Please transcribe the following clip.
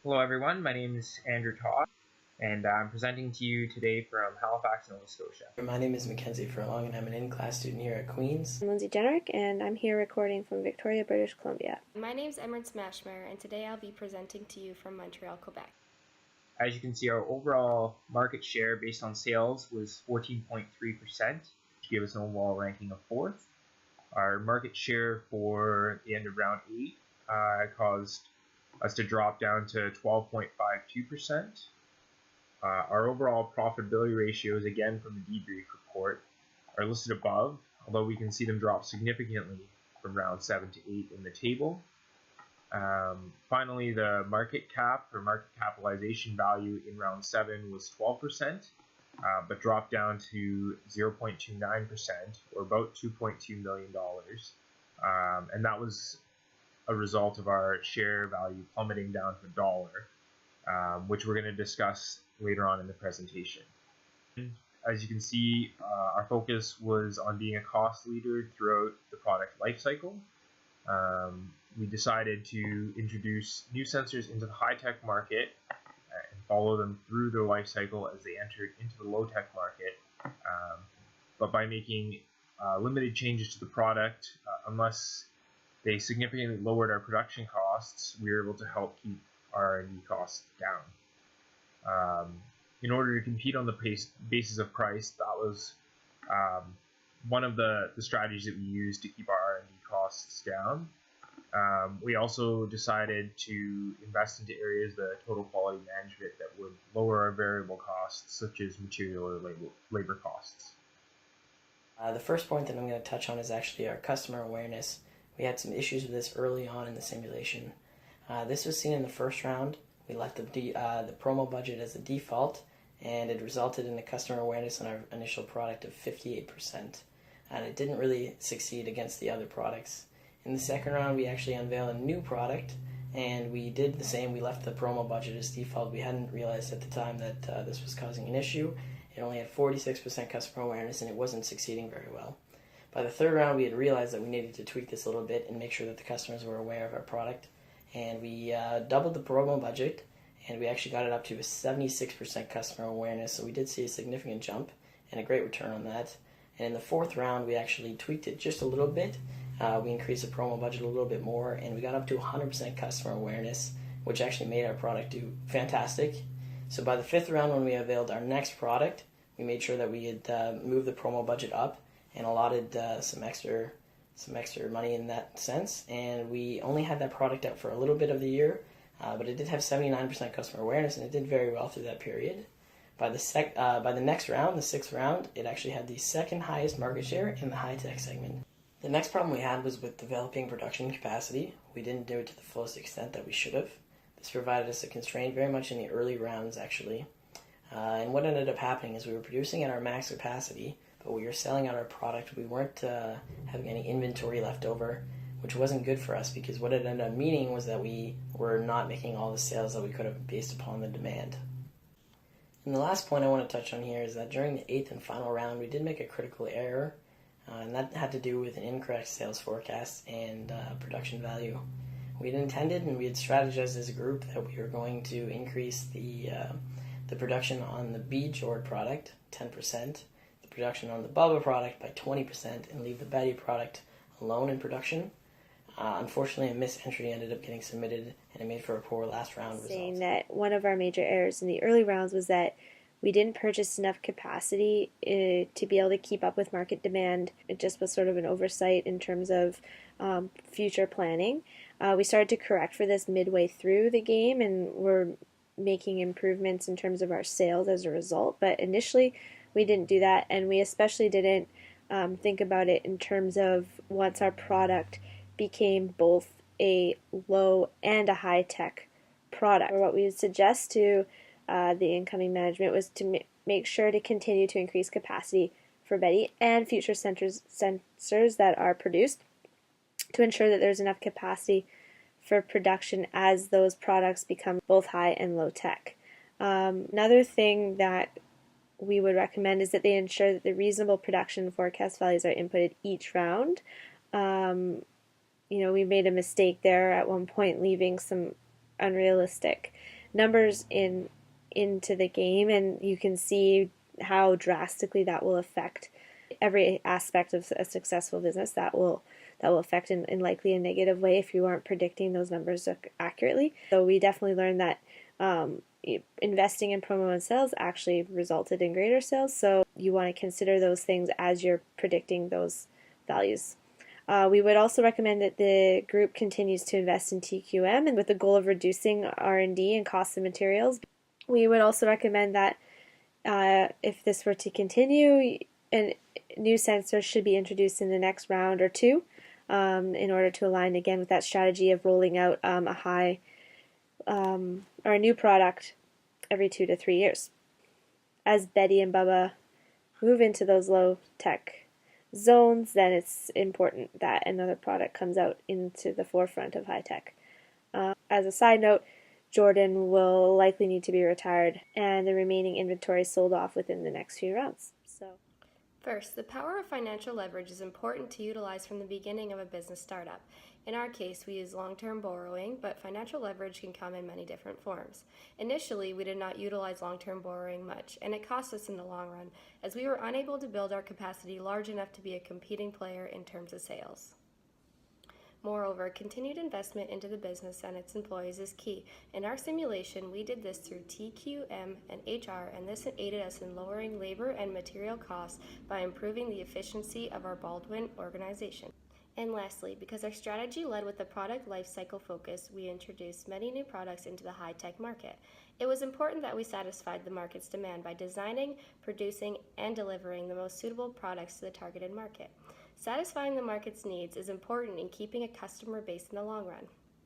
Hello everyone, my name is Andrew Todd, and I'm presenting to you today from Halifax, Nova Scotia. My name is Mackenzie Furlong, and I'm an in-class student here at Queen's. I'm Lindsay Jenrick, and I'm here recording from Victoria, British Columbia. My name is Emerald Smashmare, and today I'll be presenting to you from Montreal, Quebec. As you can see, our overall market share based on sales was 14.3%, which gave us an overall ranking of 4th. Our market share for the end of round 8 caused us to drop down to 12.52%. Our overall profitability ratios, again from the debrief report, are listed above, although we can see them drop significantly from round 7 to 8 in the table. Finally, the market cap or market capitalization value in round 7 was 12%, but dropped down to 0.29%, or about $2.2 million. And that was a result of our share value plummeting down to $1, which we're going to discuss later on in the presentation. As you can see, our focus was on being a cost leader throughout the product lifecycle. We decided to introduce new sensors into the high-tech market and follow them through their life cycle as they entered into the low-tech market, but by making limited changes to the product, unless they significantly lowered our production costs, we were able to help keep R&D costs down. In order to compete on the basis of price, that was one of the strategies that we used to keep our R&D costs down. We also decided to invest into areas of the total quality management that would lower our variable costs, such as material or labor costs. The first point that I'm going to touch on is actually our customer awareness. We had some issues with this early on in the simulation. This was seen in the first round. We left the promo budget as a default, and it resulted in a customer awareness on our initial product of 58%. And it didn't really succeed against the other products. In the second round, we actually unveiled a new product, and we did the same. We left the promo budget as default. We hadn't realized at the time that this was causing an issue. It only had 46% customer awareness, and it wasn't succeeding very well. By the third round, we had realized that we needed to tweak this a little bit and make sure that the customers were aware of our product. And we doubled the promo budget, and we actually got it up to a 76% customer awareness. So we did see a significant jump and a great return on that. And in the fourth round, we actually tweaked it just a little bit. We increased the promo budget a little bit more, and we got up to 100% customer awareness, which actually made our product do fantastic. So by the fifth round, when we unveiled our next product, we made sure that we had moved the promo budget up and allotted some extra money in that sense. And we only had that product out for a little bit of the year, but it did have 79% customer awareness, and it did very well through that period. By the next round, the sixth round, it actually had the second highest market share in the high-tech segment. The next problem we had was with developing production capacity. We didn't do it to the fullest extent that we should have. This provided us a constraint very much in the early rounds, actually. And what ended up happening is we were producing at our max capacity, but we were selling out our product. We weren't having any inventory left over, which wasn't good for us, because what it ended up meaning was that we were not making all the sales that we could have based upon the demand. And the last point I want to touch on here is that during the 8th and final round, we did make a critical error, and that had to do with an incorrect sales forecast and production value. We had intended and we had strategized as a group that we were going to increase the production on the Bjord product 10%, the production on the Bubba product by 20%, and leave the Betty product alone in production. Unfortunately, a misentry ended up getting submitted, and it made for a poor last round result. Saying that one of our major errors in the early rounds was that we didn't purchase enough capacity to be able to keep up with market demand. It just was sort of an oversight in terms of future planning. We started to correct for this midway through the game, and we're making improvements in terms of our sales as a result. But initially, we didn't do that, and we especially didn't think about it in terms of once our product became both a low and a high-tech product. What we would suggest to the incoming management was to make sure to continue to increase capacity for Betty and future sensors that are produced to ensure that there's enough capacity for production as those products become both high and low tech. Another thing that we would recommend is that they ensure that the reasonable production forecast values are inputted each round. We made a mistake there at one point, leaving some unrealistic numbers into the game, and you can see how drastically that will affect every aspect of a successful business. That will affect in likely a negative way if you aren't predicting those numbers accurately. So we definitely learned that investing in promo and sales actually resulted in greater sales. So you want to consider those things as you're predicting those values. We would also recommend that the group continues to invest in TQM and with the goal of reducing R&D and cost of materials. We would also recommend that if this were to continue, new sensors should be introduced in the next round or two in order to align again with that strategy of rolling out a new product every 2 to 3 years. As Betty and Bubba move into those low tech zones, then it's important that another product comes out into the forefront of high tech. As a side note, Jordan will likely need to be retired and the remaining inventory sold off within the next few rounds. First, the power of financial leverage is important to utilize from the beginning of a business startup. In our case, we use long-term borrowing, but financial leverage can come in many different forms. Initially, we did not utilize long-term borrowing much, and it cost us in the long run, as we were unable to build our capacity large enough to be a competing player in terms of sales. Moreover, continued investment into the business and its employees is key. In our simulation, we did this through TQM and HR, and this aided us in lowering labor and material costs by improving the efficiency of our Baldwin organization. And lastly, because our strategy led with a product lifecycle focus, we introduced many new products into the high-tech market. It was important that we satisfied the market's demand by designing, producing, and delivering the most suitable products to the targeted market. Satisfying the market's needs is important in keeping a customer base in the long run.